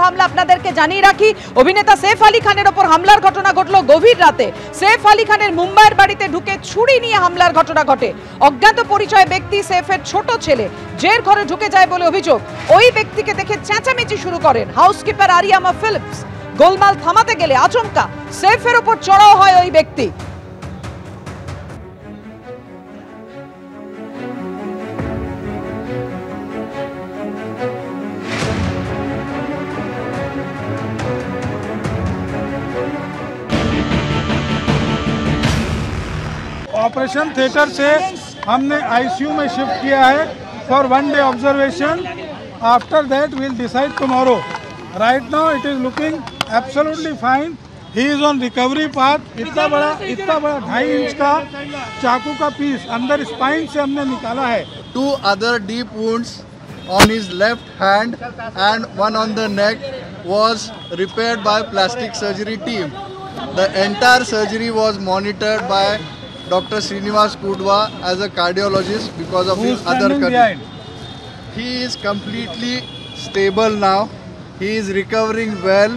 হামলা আপনাদেরকে জানিয়ে রাখি অভিনেতা সৈফ আলী খানের উপর হামলার ঘটনা ঘটল গভীর রাতে। সৈফ আলী খানের মুম্বাইয়ের বাড়িতে ঢুকে ছুরি নিয়ে হামলার ঘটনা ঘটে। অজ্ঞাত পরিচয় ব্যক্তি সৈফের ছোট ছেলে জের ঘরে ঢুকে যায় বলে অভিযোগ। ওই ব্যক্তিকে দেখে চেঁচামেচি শুরু করেন হাউসকিপার আরিয়ামা ফিলিপস। গোলমাল থামাতে গেলে আচমকা সৈফের উপর চড়াও হয় ওই ব্যক্তি। ऑपरेशन थिएटर से हमने आईसीयू में शिफ्ट किया है for 1 day observation. After that will decide tomorrow. Right now it is looking absolutely fine. He is on recovery path. इतना बड़ा 2.5 इंच का चाकू का पीस अंदर स्पाइन से हमने निकाला है। 2 other deep wounds on his left hand and one on the neck was repaired by plastic surgery team. The entire surgery was monitored by Dr. Srinivas Kudwa as a cardiologist because of his other conditions. He is completely stable now. He is recovering well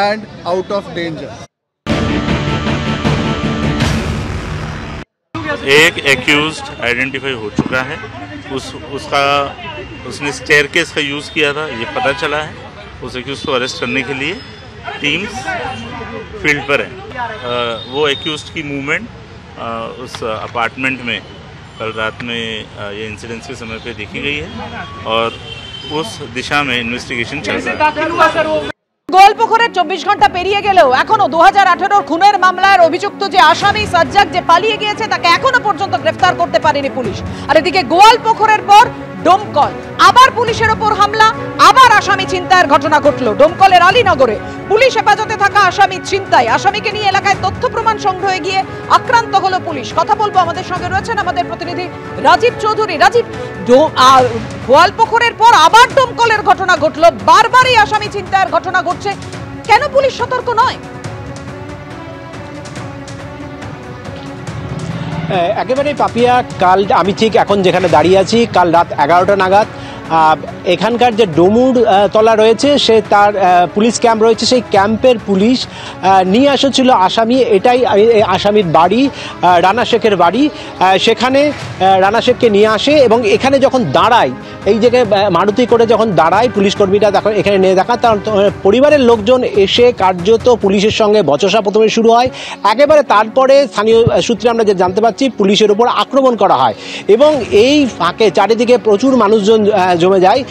and out of danger. एक accused identify हो चुका है। उसने staircase का use किया था, ये पता चला है। उस एक्यूज को अरेस्ट करने के लिए टीम्स फील्ड पर है। वो एक्यूज्ड की मूवमेंट उस अपार्टमेंट में कल रात में ये इंसिडेंट्स के समय पे देखी गई है और उस दिशा में इन्वेस्टिगेशन चल रहा है। গোয়ালপুকুরের 24 ঘন্টা পেরিয়ে গেলেও এখনো 2018 খুনের মামলার অভিযুক্ত যে আসামি সাজ্জাক যে পালিয়ে গিয়েছে তাকে এখনো পর্যন্ত গ্রেফতার করতে পারেনি পুলিশ। আর এদিকে গোয়ালপুকুরের পর ডোমকল আবার পুলিশের উপর হামলা, আবার আসামি ছিনতাইয়ের ঘটনা ঘটল ডোমকলের আলীনগরে। পুলিশ হেফাজতে থাকা আসামি ছিনতাই, আসামিকে নিয়ে এলাকায় তথ্য প্রমাণ সংগ্রহে গিয়ে আক্রান্ত হলো পুলিশ। কথা বলবো, আমাদের সঙ্গে রয়েছেন আমাদের প্রতিনিধি রাজীব চৌধুরী। রাজীব, গোয়ালপুকুরের পর আবার ডোমকলের ঘটনা ঘটলো, বারবারই আসামি ছিনতাইয়ের ঘটনা ঘটছে, কেন পুলিশ সতর্ক নয়? একেবারেই পাপিয়া, কাল আমি ঠিক এখন যেখানে দাঁড়িয়ে আছি, কাল রাত 11টা নাগাদ এখানকার যে ডোমুর তলা রয়েছে সে তার পুলিশ ক্যাম্প রয়েছে, সেই ক্যাম্পের পুলিশ নিয়ে এসেছিল আসামি। এটাই আসামির বাড়ি, রানা শেখের বাড়ি। সেখানে রানা শেখকে নিয়ে আসে এবং এখানে যখন দাঁড়ায়, এই জায়গায় মারুতি করে যখন দাঁড়ায় পুলিশ কর্মীরা তখন এখানে নিয়ে দেখা, তার পরিবারের লোকজন এসে কার্যত পুলিশের সঙ্গে বচসা প্রথমে শুরু হয়। একেবারে তারপরে স্থানীয় সূত্রে আমরা যে জানতে পারছি পুলিশের উপর আক্রমণ করা হয় এবং এই ফাঁকে চারিদিকে প্রচুর মানুষজন জমে যায়।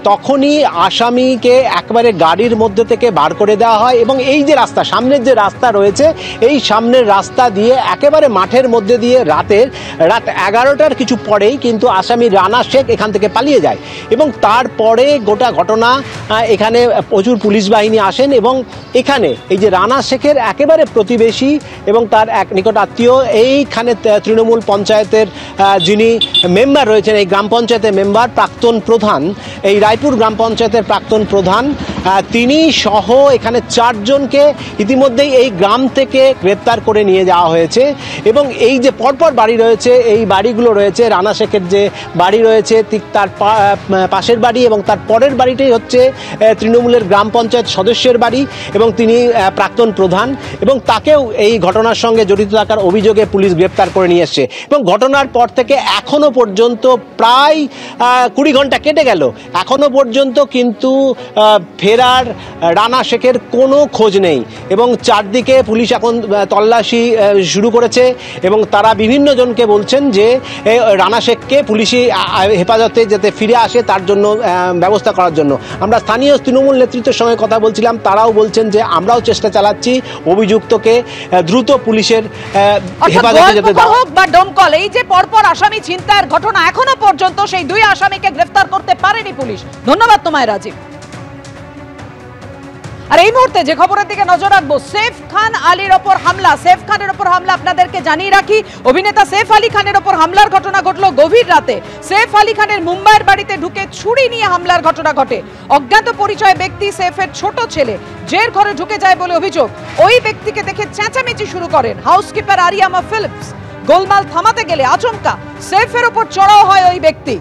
তখনই আসামিকে একবারে গাড়ির মধ্যে থেকে বার করে দেওয়া হয় এবং এই যে রাস্তা, সামনের যে রাস্তা রয়েছে, এই সামনের রাস্তা দিয়ে একেবারে মাঠের মধ্যে দিয়ে রাত 11টার কিছু পরেই কিন্তু আসামি রানা শেখ এখান থেকে পালিয়ে যায় এবং তারপরে গোটা ঘটনা এখানে প্রচুর পুলিশ বাহিনী আসেন এবং এখানে এই যে রানা শেখের একেবারে প্রতিবেশী এবং তার এক নিকট আত্মীয়, এইখানে তৃণমূল পঞ্চায়েতের যিনি মেম্বার রয়েছেন, এই গ্রাম পঞ্চায়েতের মেম্বার, প্রাক্তন প্রধান, এই রায়পুর গ্রাম পঞ্চায়েতের প্রাক্তন প্রধান, তিনি সহ এখানে 4 জনকে ইতিমধ্যেই এই গ্রাম থেকে গ্রেপ্তার করে নিয়ে যাওয়া হয়েছে এবং এই যে পরপর বাড়ি রয়েছে, এই বাড়িগুলো রয়েছে রানা শেখের যে বাড়ি রয়েছে ঠিক তার পাশের বাড়ি এবং তার পরের বাড়িটাই হচ্ছে তৃণমূলের গ্রাম পঞ্চায়েত সদস্যের বাড়ি এবং তিনি প্রাক্তন প্রধান এবং তাকেও এই ঘটনার সঙ্গে জড়িত থাকার অভিযোগে পুলিশ গ্রেপ্তার করে নিয়ে এসছে এবং ঘটনার পর থেকে এখনো পর্যন্ত প্রায় 20 ঘন্টা কেটে গেল, এখনো পর্যন্ত কিন্তু ফেরার রানা শেখের কোনো খোঁজ নেই এবং চারদিকে পুলিশ এখন তল্লাশি শুরু করেছে এবং তারা বিভিন্ন জনকে বলছেন যে রানা শেখকে পুলিশি হেফাজতে যাতে ফিরে আসে তার জন্য ব্যবস্থা করার জন্য। আমরা স্থানীয় তৃণমূল নেতৃত্বের সঙ্গে কথা বলছিলাম, তারাও বলছেন যে আমরাও চেষ্টা চালাচ্ছি অভিযুক্তকে দ্রুত পুলিশের হেফাজতে যেতে দেওয়া হোক। বা ডোমকল এই যে পরপর আসামি ছিনতাইয়ের ঘটনা, এখনো পর্যন্ত সেই 2 আসামিকে গ্রেফতার করতে পারেনি পুলিশ। ধন্যবাদ তোমায় রাজীব। আর এই মুহূর্তে যে খবরের দিকে নজর রাখবো, সৈফ খান আলীর ওপর হামলা। সৈফ খানের ওপর হামলা আপনাদেরকে জানিয়ে রাখি অভিনেতা সৈফ আলী খানের ওপর হামলার ঘটনা ঘটল গভীর রাতে। সৈফ আলী খানের মুম্বাইয়ের বাড়িতে ঢুকে ছুরি নিয়ে হামলার ঘটনা ঘটে। অজ্ঞাত পরিচয় ব্যক্তি সৈফের ছোট ছেলে জের ঘরে ঢুকে যায় বলে অভিযোগ। ওই ব্যক্তিকে দেখে চেঁচামেচি শুরু করেন হাউসকিপার আরিয়ামা ফিলিপস। গোলমাল থামাতে গেলে আচমকা সৈফের ওপর চড়াও হয় ওই ব্যক্তি।